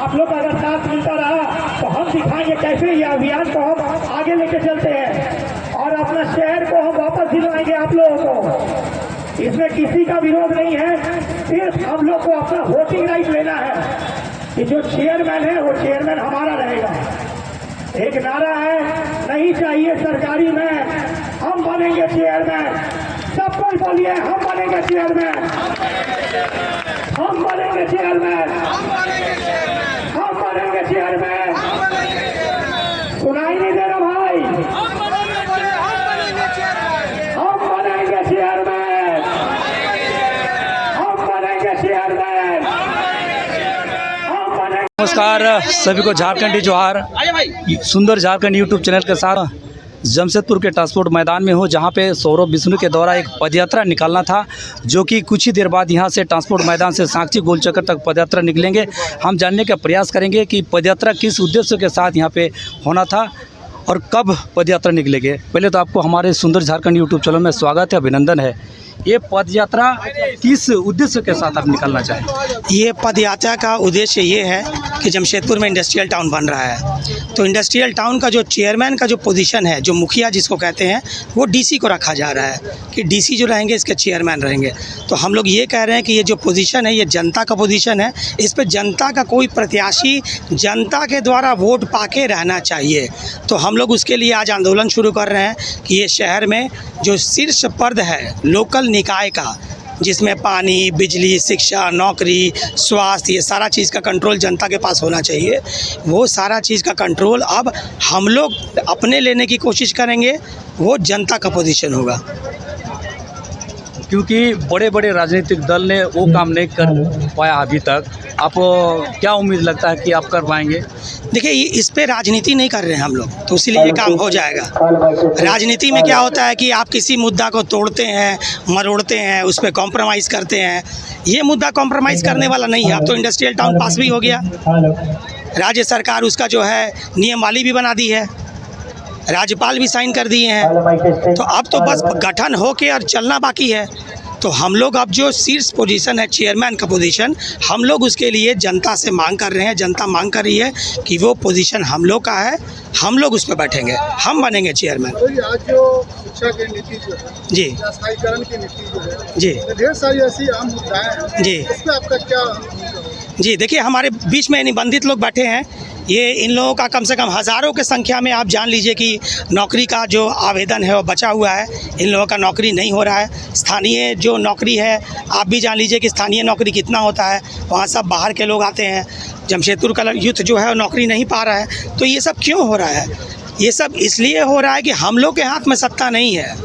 आप लोग अगर साथ मिलता रहा तो हम दिखाएंगे कैसे ये अभियान को हम आगे लेके चलते हैं और अपना शहर को हम वापस दिलवाएंगे आप लोगों को। इसमें किसी का विरोध नहीं है, सिर्फ हम लोग को अपना वोटिंग राइट लेना है कि जो चेयरमैन है वो चेयरमैन हमारा रहेगा। एक नारा है, नहीं चाहिए सरकारी मैन, हम बनेंगे चेयरमैन। सब कोई बोलिए, हम बनेंगे चेयरमैन, हम बनेंगे चेयरमैन, हम बनेंगे चेयरमैन। सुनाई नहीं दे रहा भाई? हम बनेंगे चेयरमैन, हम बनेंगे चेयरमैन, हम बनेंगे चेयरमैन, हम बनेंगे। नमस्कार सभी को, झारखंडी जोहार। सुंदर झारखंड यूट्यूब चैनल के साथ जमशेदपुर के ट्रांसपोर्ट मैदान में हो, जहां पे सौरभ विष्णु के द्वारा एक पदयात्रा निकालना था, जो कि कुछ ही देर बाद यहां से ट्रांसपोर्ट मैदान से साक्षी गोल चक्कर तक पदयात्रा निकलेंगे। हम जानने का प्रयास करेंगे कि पदयात्रा किस उद्देश्य के साथ यहां पे होना था और कब पदयात्रा निकलेंगे। पहले तो आपको हमारे सुंदर झारखंड यूट्यूब चैनल में स्वागत है, अभिनंदन है। ये पदयात्रा किस उद्देश्य के साथ आप निकलना चाहें? ये पदयात्रा का उद्देश्य ये है कि जमशेदपुर में इंडस्ट्रियल टाउन बन रहा है, तो इंडस्ट्रियल टाउन का जो चेयरमैन का जो पोजीशन है, जो मुखिया जिसको कहते हैं, वो डीसी को रखा जा रहा है कि डीसी जो रहेंगे इसके चेयरमैन रहेंगे। तो हम लोग ये कह रहे हैं कि ये जो पोजीशन है ये जनता का पोजीशन है, इस पर जनता का कोई प्रत्याशी जनता के द्वारा वोट पाके रहना चाहिए। तो हम लोग उसके लिए आज आंदोलन शुरू कर रहे हैं कि ये शहर में जो शीर्ष पद है लोकल निकाय का, जिसमें पानी, बिजली, शिक्षा, नौकरी, स्वास्थ्य, ये सारा चीज़ का कंट्रोल जनता के पास होना चाहिए। वो सारा चीज़ का कंट्रोल अब हम लोग अपने लेने की कोशिश करेंगे, वो जनता का पोजीशन होगा। क्योंकि बड़े बड़े राजनीतिक दल ने वो काम नहीं कर पाया अभी तक, आप क्या उम्मीद लगता है कि आप कर पाएंगे? देखिए, इस पे राजनीति नहीं कर रहे हैं हम लोग, तो इसीलिए ये काम हो जाएगा। राजनीति में क्या होता है कि आप किसी मुद्दा को तोड़ते हैं, मरोड़ते हैं, उस पर कॉम्प्रोमाइज़ करते हैं। ये मुद्दा कॉम्प्रोमाइज़ करने वाला नहीं है। अब तो इंडस्ट्रियल टाउन पास भी हो गया, राज्य सरकार उसका जो है नियमावली भी बना दी है, राज्यपाल भी साइन कर दिए हैं। तो अब तो बस गठन हो के और चलना बाकी है। तो हम लोग अब जो शीर्ष पोजीशन है चेयरमैन का पोजीशन, हम लोग उसके लिए जनता से मांग कर रहे हैं। जनता मांग कर रही है कि वो पोजीशन हम लोग का है, हम लोग उस पर बैठेंगे, हम बनेंगे चेयरमैन। आज जो शिक्षा की नीति जो है जी, स्थायीकरण की नीति जो है जी, ढेर सारी ऐसी आम मुद्दाएं हैं जी, इस पर आपका क्या? जी देखिए, हमारे बीच में निबंधित लोग बैठे हैं। ये इन लोगों का कम से कम हज़ारों के संख्या में आप जान लीजिए कि नौकरी का जो आवेदन है वो बचा हुआ है। इन लोगों का नौकरी नहीं हो रहा है। स्थानीय जो नौकरी है, आप भी जान लीजिए कि स्थानीय नौकरी कितना होता है, वहाँ सब बाहर के लोग आते हैं। जमशेदपुर का यूथ जो है वो नौकरी नहीं पा रहा है। तो ये सब क्यों हो रहा है? ये सब इसलिए हो रहा है कि हम लोग के हाथ में सत्ता नहीं है।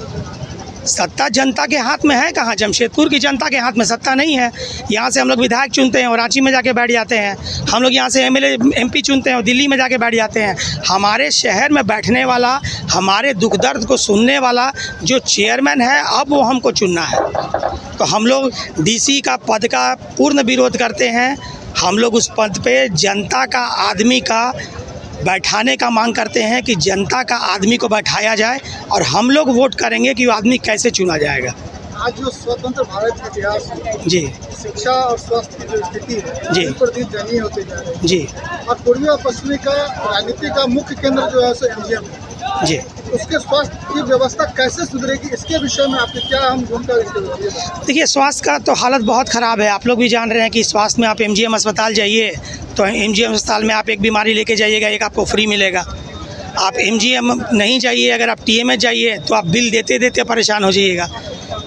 सत्ता जनता के हाथ में है कहाँ? जमशेदपुर की जनता के हाथ में सत्ता नहीं है। यहाँ से हम लोग विधायक चुनते हैं और रांची में जाके बैठ जाते हैं। हम लोग यहाँ से एमएलए एमपी चुनते हैं और दिल्ली में जाके बैठ जाते हैं। हमारे शहर में बैठने वाला, हमारे दुख दर्द को सुनने वाला जो चेयरमैन है, अब वो हमको चुनना है। तो हम लोग डीसी का पद का पूर्ण विरोध करते हैं। हम लोग उस पद पे जनता का आदमी का बैठाने का मांग करते हैं कि जनता का आदमी को बैठाया जाए और हम लोग वोट करेंगे कि वो आदमी कैसे चुना जाएगा। आज जो स्वतंत्र भारत के इतिहास में जी, शिक्षा और स्वास्थ्य की जो स्थिति है, जी, दिन प्रतिदिन दयनीय होते जा रही है। जी, और पूर्वी और पश्चिमी का राजनीति का मुख्य केंद्र जो है सो एमजीएम है। जी। उसके स्वास्थ्य की व्यवस्था कैसे सुधरेगी, इसके विषय में आपकी क्या हम भूमिका? देखिए, स्वास्थ्य का तो हालत बहुत ख़राब है। आप लोग भी जान रहे हैं कि स्वास्थ्य में आप एमजीएम अस्पताल जाइए तो एमजीएम अस्पताल में आप एक बीमारी लेके जाइएगा, एक आपको फ्री मिलेगा। आप एमजीएम नहीं जाइए, अगर आप टीएमएच जाइए तो आप बिल देते देते परेशान हो जाइएगा।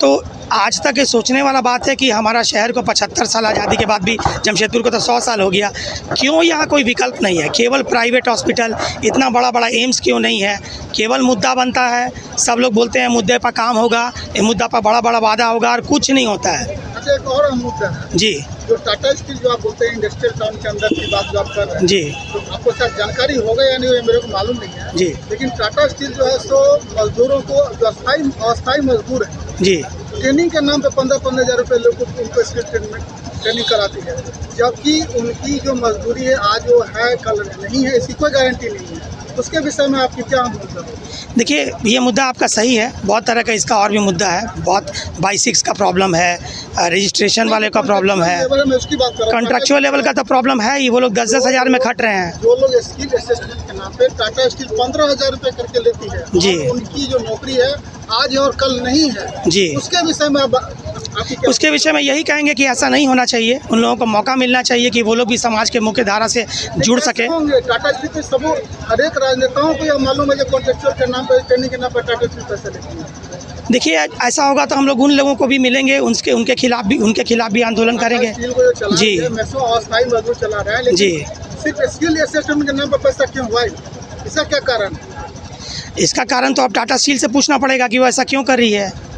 तो आज तक ये सोचने वाला बात है कि हमारा शहर को 75 साल आज़ादी के बाद भी, जमशेदपुर को तो 100 साल हो गया, क्यों यहाँ कोई विकल्प नहीं है? केवल प्राइवेट हॉस्पिटल, इतना बड़ा बड़ा एम्स क्यों नहीं है? केवल मुद्दा बनता है, सब लोग बोलते हैं मुद्दे पर काम होगा, ये मुद्दा पर बड़ा बड़ा वादा होगा और कुछ नहीं होता है। अच्छा, एक और मुद्दा है जी, जो टाटा स्टील जो आप बोलते हैं इंडस्ट्रियल टाउन के अंदर की बात जो आप कर रहे हैं, जी, तो आपको शायद जानकारी होगा या नहीं, मेरे को मालूम नहीं है जी, लेकिन टाटा स्टील जो है सो मजदूरों को, जो अस्थायी मजदूर है, जी, ट्रेनिंग के नाम पे 15-15 हज़ार रुपये लोग उनको इसकी ट्रेनिंग कराती है, जबकि उनकी जो मजदूरी है आज वो है कल नहीं है, इसकी कोई गारंटी नहीं है। उसके विषय में आपकी क्या मतलब है? देखिए, ये मुद्दा आपका सही है, बहुत तरह का इसका और भी मुद्दा है, बहुत बाई-6 का प्रॉब्लम है, रजिस्ट्रेशन वाले का प्रॉब्लम है, लेवल में उसकी बात कर रहा हूं। कॉन्ट्रैक्चुअल लेवल का तो प्रॉब्लम है ही। वो लोग 10-10 हज़ार में खट रहे हैं। जो लोग स्किल असिस्टेंट के नाम पे टाटा स्टील 15,000 रुपये करके लेती है, जी। और उनकी जो नौकरी है आज है और कल नहीं है, जी। उसके विषय में आपकी क्या? उसके विषय में यही कहेंगे कि ऐसा नहीं होना चाहिए। उन लोगों को मौका मिलना चाहिए कि वो लोग भी समाज के मुख्य धारा से जुड़ सके। होंगे टाटा स्टील पे सब हर एक राजनेताओं को यह मालूम है कि कॉन्ट्रेक्चुअल के नाम पर, ट्रेनिंग के नाम पर टाटा स्टील पैसे लेती है। देखिए, ऐसा होगा तो हम लोग उन लोगों को भी मिलेंगे, उनके खिलाफ भी आंदोलन करेंगे। स्टील को जो चला जी। रही है, मैसो अस्थायी मजदूर चला रहा है, लेकिन जी। सिर्फ स्किल असिस्टेंट के नाम पर पैसा क्यों हुआ है? इसका क्या कारण है? इसका कारण तो अब टाटा स्टील से पूछना पड़ेगा कि वो ऐसा क्यों कर रही है।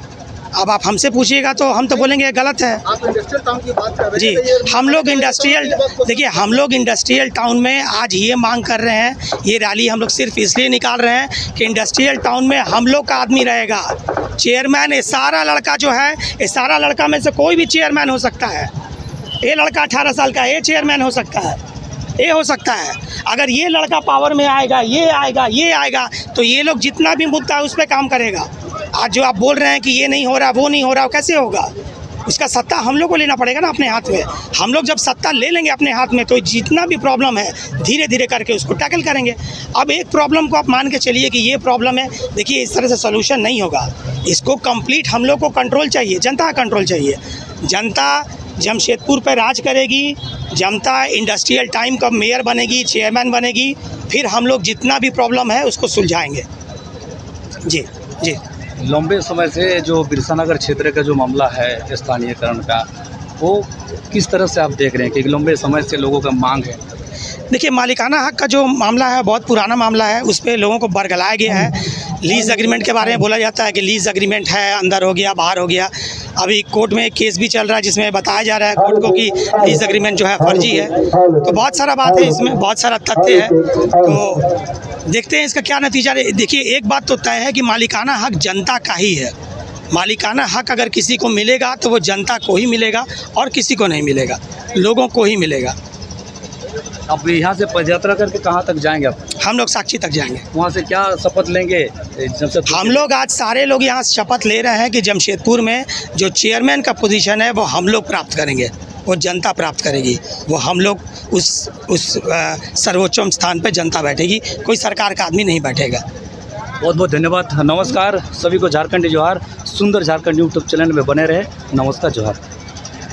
अब आप हमसे पूछिएगा तो हम तो बोलेंगे ये गलत है। आप इंडस्ट्रियल टाउन की बात कर रहे जी, हैं, तो ये- हम लोग इंडस्ट्रियल टाउन में आज ये मांग कर रहे हैं, ये रैली हम लोग सिर्फ इसलिए निकाल रहे हैं कि इंडस्ट्रियल टाउन में हम लोग का आदमी रहेगा। चेयरमैन ये सारा लड़का जो है, ये सारा लड़का में से कोई भी चेयरमैन हो सकता है। ये लड़का 18 साल का ये चेयरमैन हो सकता है, ये हो सकता है। अगर ये लड़का पावर में आएगा, ये आएगा तो ये लोग जितना भी मुद्दा है उस पर काम करेगा। आज जो आप बोल रहे हैं कि ये नहीं हो रहा, वो नहीं हो रहा, कैसे होगा? उसका सत्ता हम लोग को लेना पड़ेगा ना अपने हाथ में। हम लोग जब सत्ता ले लेंगे अपने हाथ में तो जितना भी प्रॉब्लम है धीरे धीरे करके उसको टैकल करेंगे। अब एक प्रॉब्लम को आप मान के चलिए कि ये प्रॉब्लम है, देखिए इस तरह से सोल्यूशन नहीं होगा। इसको कंप्लीट हम लोग को कंट्रोल चाहिए, जनता का कंट्रोल चाहिए। जनता जमशेदपुर पर राज करेगी, जनता इंडस्ट्रियल टाइम का मेयर बनेगी, चेयरमैन बनेगी, फिर हम लोग जितना भी प्रॉब्लम है उसको सुलझाएंगे। जी जी। लंबे समय से जो बिरसा नगर क्षेत्र का जो मामला है स्थानीयकरण का, वो किस तरह से आप देख रहे हैं कि लंबे समय से लोगों का मांग है? देखिए, मालिकाना हक का जो मामला है बहुत पुराना मामला है, उस पर लोगों को बरगलाया गया है। लीज़ एग्रीमेंट के बारे में बोला जाता है कि लीज़ एग्रीमेंट है, अंदर हो गया, बाहर हो गया। अभी कोर्ट में एक केस भी चल रहा है जिसमें बताया जा रहा है कोर्ट को कि लीज़ एग्रीमेंट जो है फर्जी है। तो बहुत सारा बात है इसमें, बहुत सारा तथ्य है। तो देखते हैं इसका क्या नतीजा। देखिए, एक बात तो तय है कि मालिकाना हक जनता का ही है। मालिकाना हक अगर किसी को मिलेगा तो वो जनता को ही मिलेगा और किसी को नहीं मिलेगा, लोगों को ही मिलेगा। अब यहाँ से पदयात्रा करके कहाँ तक जाएंगे आप? हम लोग साक्षी तक जाएंगे। वहाँ से क्या शपथ लेंगे? हम लोग आज सारे लोग यहाँ शपथ ले रहे हैं कि जमशेदपुर में जो चेयरमैन का पोजीशन है वो हम लोग प्राप्त करेंगे, वो जनता प्राप्त करेगी। वो हम लोग उस सर्वोच्चम स्थान पे जनता बैठेगी, कोई सरकार का आदमी नहीं बैठेगा। बहुत बहुत धन्यवाद। नमस्कार सभी को, झारखंड जोहार। सुंदर झारखंड यूट्यूब चैनल में बने रहे। नमस्कार, जोहार।